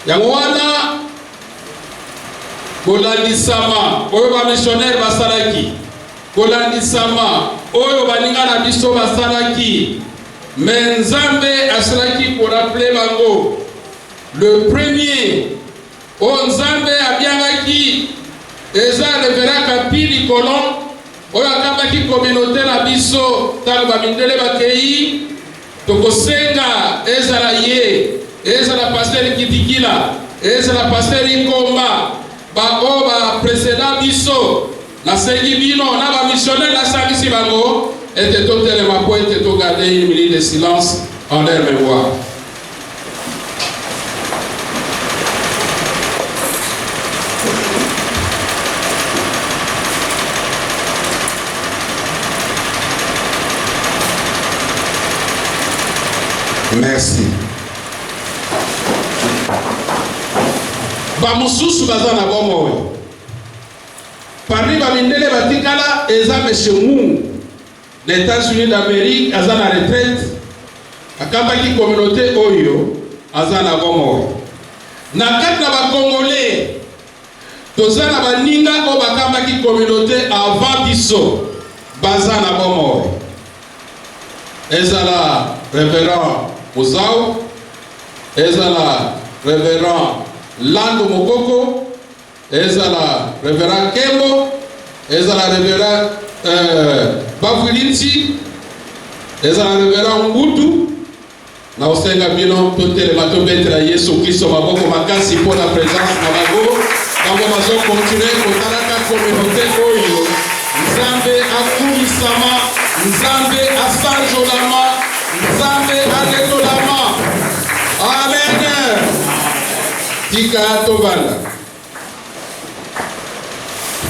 Yamwana kolandisama oyo ba missionnaire basalaki, kolandisama oyo baninga na biso basalaki, mais Nzambe asalaki pour rappeler bango. Le premier o Nzambe abiangaki eza révérend Kapili Kolon oyo akambaki communauté na biso tango bamindele bakei tokosenga ezala ye, ezala pasteur Kitikila, ezala pasteur Inkomba, bango ba précédent biso na sengi bino na ba missionnaire na sangisi bango ete totelema po ete togarde une minute de silence en leur mémoire. Merci. Bamususu baza na bomo. Parmi bamindele batikala eza monsieur Mou des États-Unis d'Amérique aza na retraite akambaki communauté oyo aza na bomo. Na kati na ba Congolais toza na baninga o bakambaki communauté avant biso baza na bomo. Ezala révérend Muzao, ezala révérend Lando Mokoko, ezala révérend Kembo, ezala révérend Bavulinti, ezala révérend Mbutu, na osenga bino totele matobetra Yesu Kristo maboko makasi pour la présence na bago, bango mazo continuer kotalaka communauté oyo, Nzambe akumisama, Nzambe asanjolama, Nzambe aletolama. Amen. Tika tobanda.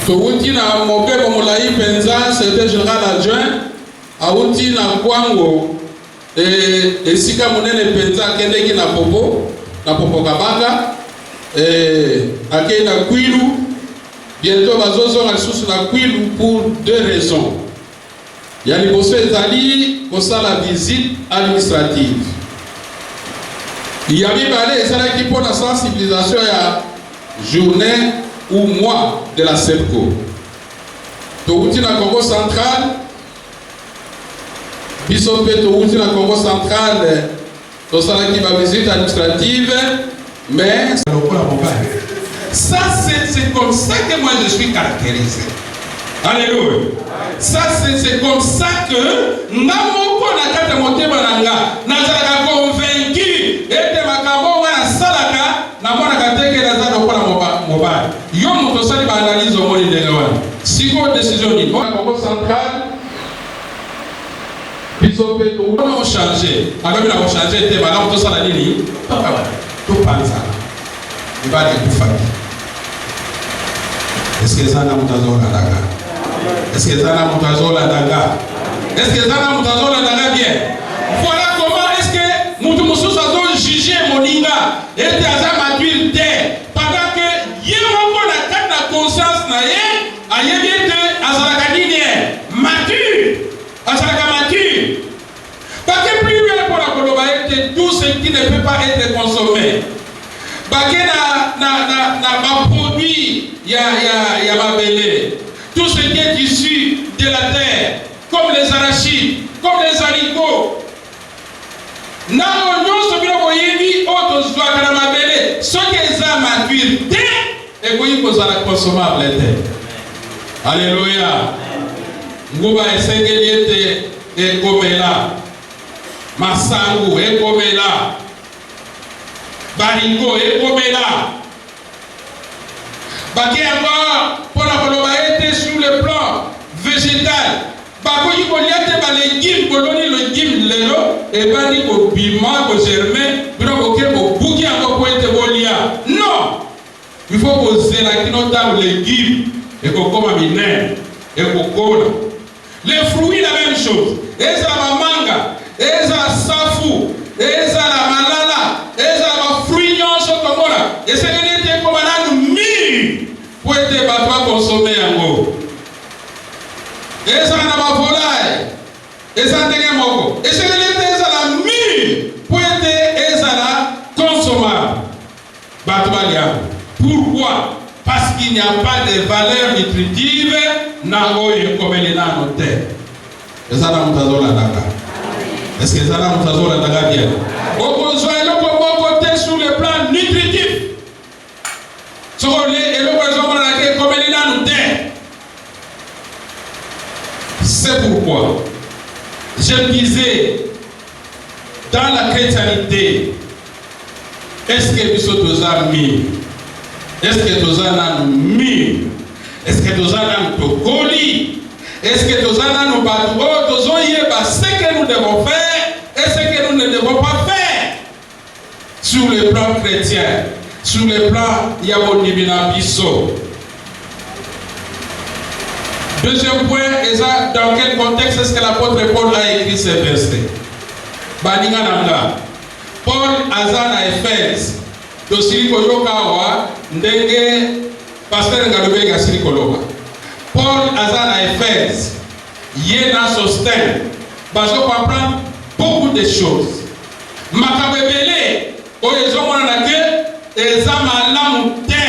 Touti na mopebo molai penza, c'était général adjoint, auti na kwango, esika monene penza kendeki na popo kabaka, akei na Kwilu, bientôt bazozo na lisusu na Kwilu pour deux raisons. Yani boso ezali kosa la visite administrative. Il y a eu parlé ezalaki pour la sensibilisation ya journée ou mois de la SEPCO. Touti na Congo central, biso pe touti na Congo central, tosalaki ba visite administrative, mais ça c'est comme ça que moi je suis caractérisé. Alléluia. Ça c'est comme ça que namoko na kata motema nanga nazalaka convaincu ete makambo na salaka na mona kateke na zalo kwa mobile yo moto sali ba analyse au moni ndenge wana siko décision ni kwa Congo central biso pe to on changer alors na changer te bala to sala nini to panza ibali kufanya. Est-ce que ça na mutazola daga? Est-ce que ça n'a mutazola daga? Est-ce que ça n'a mutazola daga bien? Voilà comment est-ce que Moutoumousous a jugé Moninga et Taza mature pendant que Yémoko n'a pas la conscience naïe, a yébiété Azalakadine mature, Azalaka mature. Parce que plus loin pour la globalité, tout ce qui ne peut pas être consommé. Parce que na produit, y a ma belle. Tout ce qui est issu de la terre, comme les arachides, comme les haricots. Nous sommes ce qui est mature, et qu'on pose la consommable. Alléluia. Nguba esengeliete et komela. Masangu et komela. Baringo et komela. Baki encore pour la koloba été sur le plan végétal. Bako yi koliate ba légumes koloni légumes lelo et bani ko bima ko germer bino ko ke ko buki encore pour être bolia. Non. Il faut que zela kinota légumes et ko koma minene et ko kona. Les fruits la même chose. Eza la manga, eza la safu, eza la malala, eza la fruits nyonso komona. Et c'est l'était comme un mi pour être battu consommer en gros. Eza na mavolaille, eza ndenge moko. Et c'est l'était eza la mi pour être eza la consommable. Battu balia. Pourquoi? Parce qu'il n'y a pas de valeur nutritive na oye comme les nanotés. Eza na mutazola daga. Est-ce que eza na mutazola daga bien? Opposons le côté sur le plan nutritif. C'est pourquoi je disais dans la chrétienté, est-ce que nous sommes amis? Est-ce que nous sommes amis? Est-ce que nous sommes amis? Est-ce que nous sommes amis? Ce que nous devons faire et ce que nous ne devons pas faire sur le plan chrétien, sur le plan Yabonibina Bisso. Deuxième point, dans quel contexte est-ce que l'apôtre Paul a écrit ces versets? Baninga Nanga. Paul Azana Ephèse. Dosiri Koyokawa, Ndenge, Pasteur Ngalubega Sirikoloba. Paul Azana Ephèse. Yéna Sosten. Bazo comprendre beaucoup de choses. Makabebele, Oyezomana Ezama Lamute.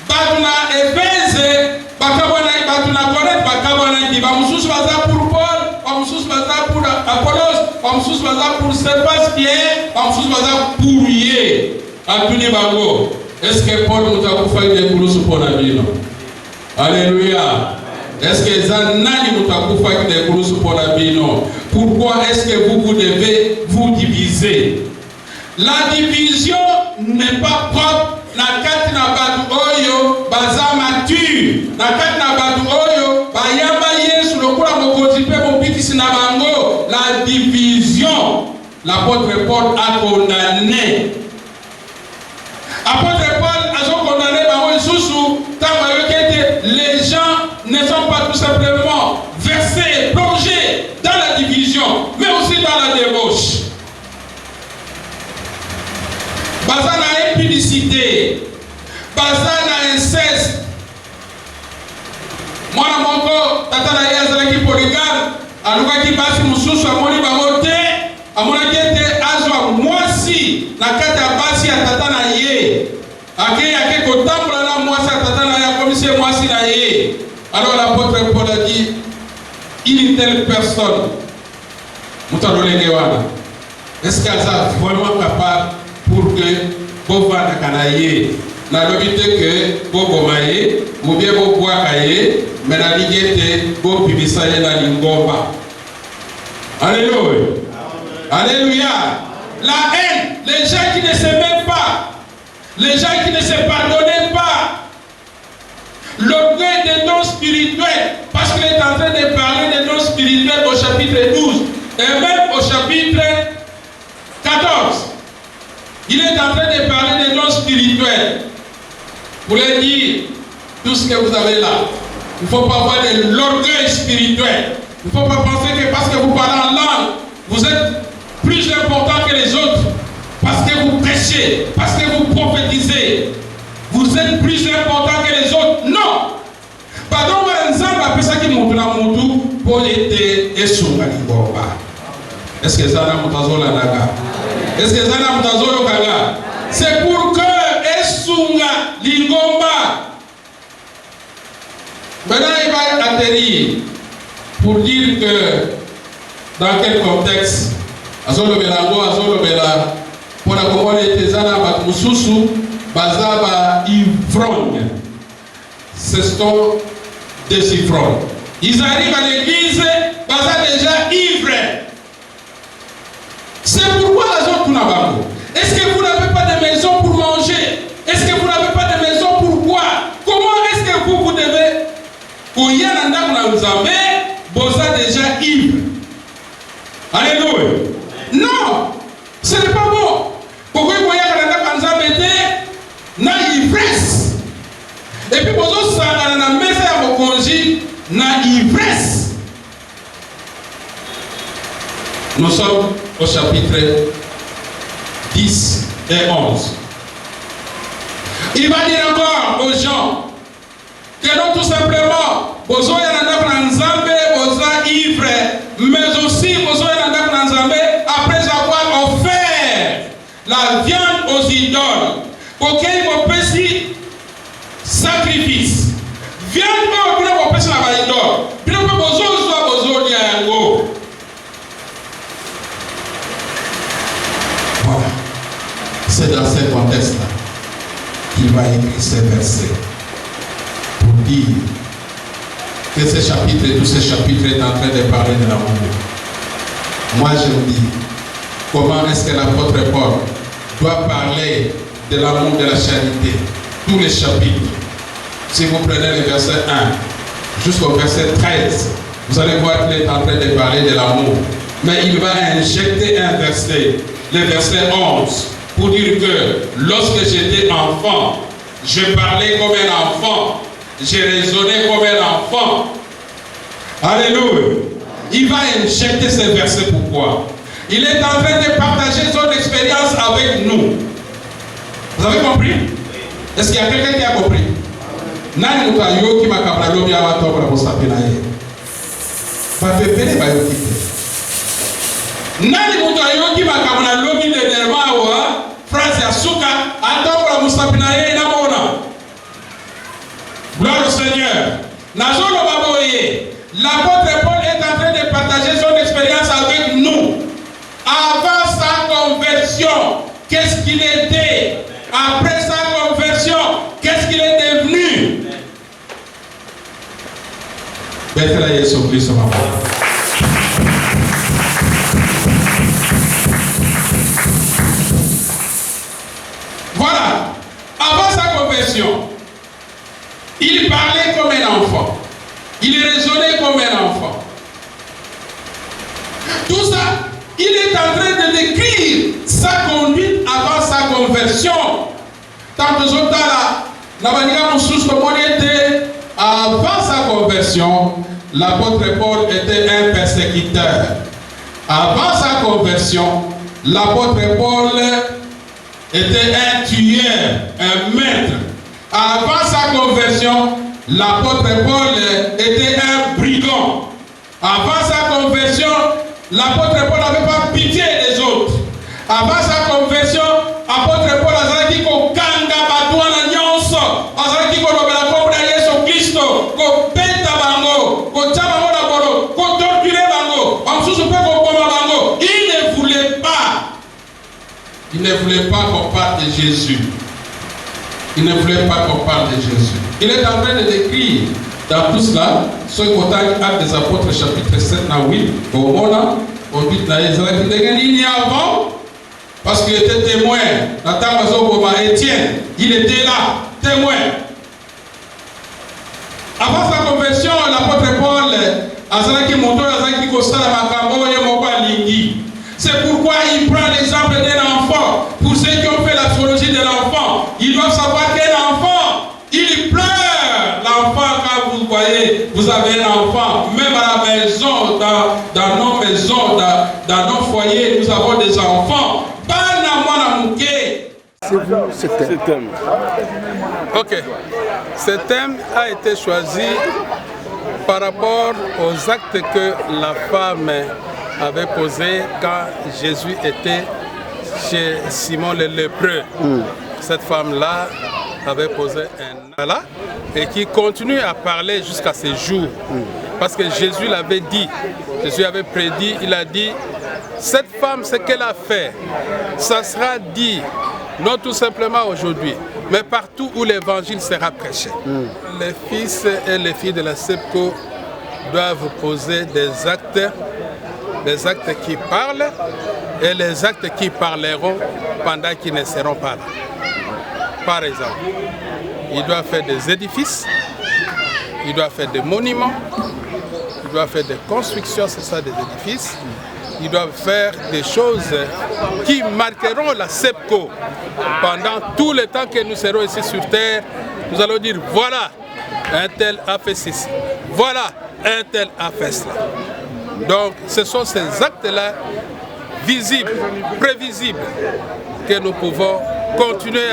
Batuna Ephèse. Bakabana batuna correct bakabana qui va mususu baza pour Paul, va mususu baza pour Apollos, va mususu baza pour Sébastien, va mususu baza pour Yé. Atuni bango. Est-ce que Paul mutakufa ile kurusu pona bino? Alléluia. Est-ce que zanani mutakufa ile kurusu pona bino? Pourquoi est-ce que vous devez vous diviser? La division n'est pas propre. Na kati na batu oyo baza mature, na kati na batu oyo bayamba Yesu lokola mokonzi pe mobikisi na bango. La division, l'apôtre Paul a condamné. Apôtre Paul a condamné bango isusu tamba yokete. Les gens ne sont pas tout simplement versés, plongés dans la division, mais aussi dans la débauche. Baza na impudicité, baza na inceste. Mwana moko tata na ye azalaki polygame, alukaki basi mususu amoni bango te, amonaki ete azwa mwasi na kati ya basi ya tata na ye. Ake kotambola na mwasi ya tata na ye, akomisi mwasi na ye. Alors l'apôtre Paul a dit, une telle personne, mutalolenge wana, est-ce qu'elle est vraiment capable pour que vous vanda kanaye na lobite que vous bomaye ou bien vous boakaye mais na ligete vous bibisaye na lingomba. Alléluia. Alléluia. La haine, les gens qui ne s'aimaient pas, les gens qui ne se pardonnaient pas, l'orgueil des dons spirituels, parce qu'il est en train de parler des dons spirituels au chapitre 12 et même au chapitre 14. Il est en train de parler des dons spirituels. Vous voulez dire tout ce que vous avez là. Il ne faut pas avoir de l'orgueil spirituel. Il ne faut pas penser que parce que vous parlez en langue, vous êtes plus important que les autres. Parce que vous prêchez, parce que vous prophétisez. Vous êtes plus important que les autres. Non. Pardon, est-ce que ça n'a pas est-ce que ça n'a pas c'est pour que Esunga Lingomba. Maintenant, il va atterrir pour dire que dans quel contexte Azolo Belango, Azolo Bela, pour la commune de Tezana, Batmususu, Bazaba, Yves. ivrognes. Ce sont des ivrognes. Ils arrivent à l'église, ils déjà ivres. C'est pourquoi la zone Tunabango. Est-ce que vous n'avez pas de maison pour manger? Est-ce que vous n'avez pas de maison pour boire? Comment est-ce que vous devez vous déjà ivre? Alléluia. Non, ce n'est pas bon. Pourquoi vous voyez na ivresse? Et puis vous avez na messe à vos congés na ivresse. Nous sommes au chapitre 10 et 11. Il va dire encore aux gens que non, tout simplement, vous avez ivre, mais aussi vous avez après avoir offert la viande aux idoles, pour qu'ils vous fassent sacrifice. Viande, vous fassent la idole. Voilà. C'est dans ce contexte-là qu'il va écrire ces versets pour dire que ce chapitre et tout ce chapitre est en train de parler de l'amour. Moi je me dis, comment est-ce que l'apôtre Paul doit parler de l'amour, de la charité? Tous les chapitres. Si vous prenez le verset 1 jusqu'au verset 13, vous allez voir qu'il est en train de parler de l'amour. Mais il va injecter un verset, le verset 11, pour dire que lorsque j'étais enfant, je parlais comme un enfant, je raisonnais comme un enfant. Alléluia. Il va injecter ce verset. Pourquoi? Il est en train de partager son expérience avec nous. Vous avez compris? Est-ce qu'il y a quelqu'un qui a compris? Nani mutayo ki makabla lobi awatobra musapina ye. Ba pepele ba yokite. Nani mutayo ki makabla lobi de dermawa phrase ya suka atobra musapina ye na mona. Gloire au Seigneur. Nazolo baboye. L'apôtre Paul est en train de partager son expérience avec nous. Avant sa conversion, qu'est-ce qu'il était? Après sa conversion, qu'est-ce qu'il est devenu? Bethel Yesu Kristo mama. Voilà. Avant sa conversion, il parlait comme un enfant. Il raisonnait comme un enfant. Tout ça, il est en train de décrire sa conduite avant sa conversion. Tant que avant sa conversion, l'apôtre Paul était un persécuteur. Avant sa conversion, l'apôtre Paul était un tueur, un maître. Avant sa conversion, l'apôtre Paul était un brigand. Avant sa conversion, l'apôtre Paul n'avait pas pitié des autres. Avant sa conversion, l'apôtre Paul a dit qu'on kanga batouana nyonso, a dit qu'on obéit la pauvre Yesu Christo, qu'on pète bango, qu'on tient bango d'abord, qu'on torture bango, on se soupète qu'on bombe bango. Il ne voulait pas qu'on parle de Jésus. Il ne voulait pas qu'on parle de Jésus. Il est en train de décrire dans tout cela, ce côté Actes des Apôtres, chapitre 7, au Mona, au but de avant, parce qu'il était témoin. Étienne, il était là, témoin. Avant sa conversion, l'apôtre Paul c'est pourquoi il prend l'exemple d'un enfant. Pour ceux qui ont fait la psychologie de l'enfant, ils doivent savoir qu'un enfant, il pleure. L'enfant, quand vous voyez, vous avez un enfant, même à la maison, dans nos maisons, dans nos foyers, nous avons des enfants. C'est vous, ce thème. Ok. Ce thème a été choisi par rapport aux actes que la femme avait posés quand Jésus était chez Simon le lépreux. Cette femme-là avait posé un acte et qui continue à parler jusqu'à ce jour. Parce que Jésus l'avait dit, Jésus avait prédit, il a dit, cette femme, ce qu'elle a fait, ça sera dit, non tout simplement aujourd'hui, mais partout où l'évangile sera prêché. Les fils et les filles de la SEPCO doivent poser des actes qui parlent et les actes qui parleront pendant qu'ils ne seront pas là. Par exemple, ils doivent faire des édifices, ils doivent faire des monuments, ils doivent faire des constructions, c'est ça, des édifices. Ils doivent faire des choses qui marqueront la SEPCO pendant tout le temps que nous serons ici sur terre. Nous allons dire, voilà, un tel a fait ceci, voilà, un tel a fait cela. Donc ce sont ces actes-là, visibles, prévisibles, que nous pouvons continuer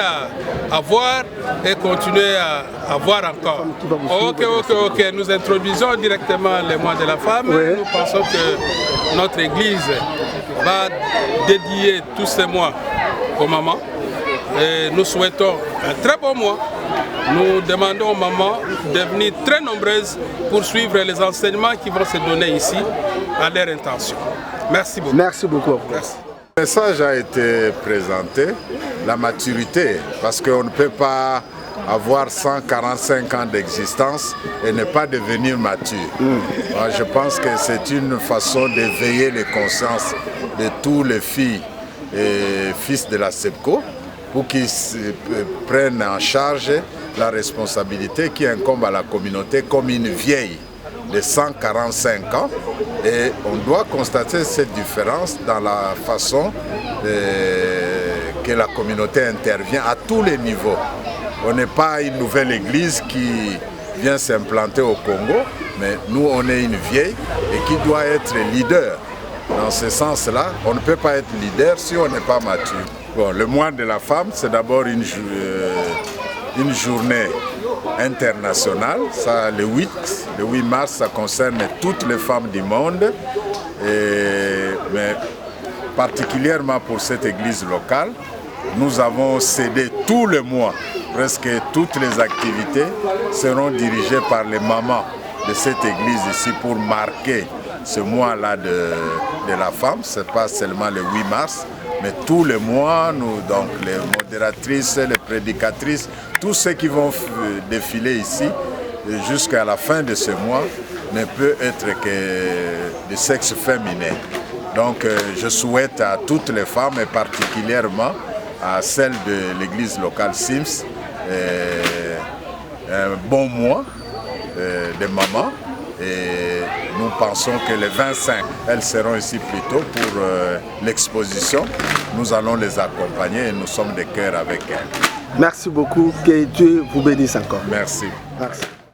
à voir et continuer à voir encore. Ok, nous introduisons directement les mois de la femme. Oui. Nous pensons que notre Église va dédier tous ces mois aux mamans. Et nous souhaitons un très bon mois. Nous demandons aux mamans de venir très nombreuses pour suivre les enseignements qui vont se donner ici à leur intention. Merci beaucoup. Merci beaucoup. Merci. Le message a été présenté, la maturité, parce qu'on ne peut pas avoir 145 ans d'existence et ne pas devenir mature. Moi, je pense que c'est une façon d'éveiller les consciences de tous les filles et fils de la SEPCO pour qu'ils prennent en charge la responsabilité qui incombe à la communauté comme une vieille de 145 ans, et on doit constater cette différence dans la façon que la communauté intervient à tous les niveaux. On n'est pas une nouvelle église qui vient s'implanter au Congo, mais nous on est une vieille et qui doit être leader. Dans ce sens-là, on ne peut pas être leader si on n'est pas mature. Bon, le mois de la femme, c'est d'abord une journée internationale, ça, le 8 mars, ça concerne toutes les femmes du monde, mais particulièrement pour cette église locale, nous avons cédé tout le mois, presque toutes les activités seront dirigées par les mamans de cette église ici pour marquer ce mois-là de la femme. Ce n'est pas seulement le 8 mars, mais tous les mois, nous, donc les modératrices, les prédicatrices, tous ceux qui vont défiler ici jusqu'à la fin de ce mois ne peut être que de sexe féminin. Donc je souhaite à toutes les femmes et particulièrement à celles de l'église locale Sims un bon mois de mamans. Et nous pensons que les 25, elles seront ici plus tôt pour l'exposition. Nous allons les accompagner et nous sommes de cœur avec elles. Merci beaucoup, que Dieu vous bénisse encore. Merci. Merci.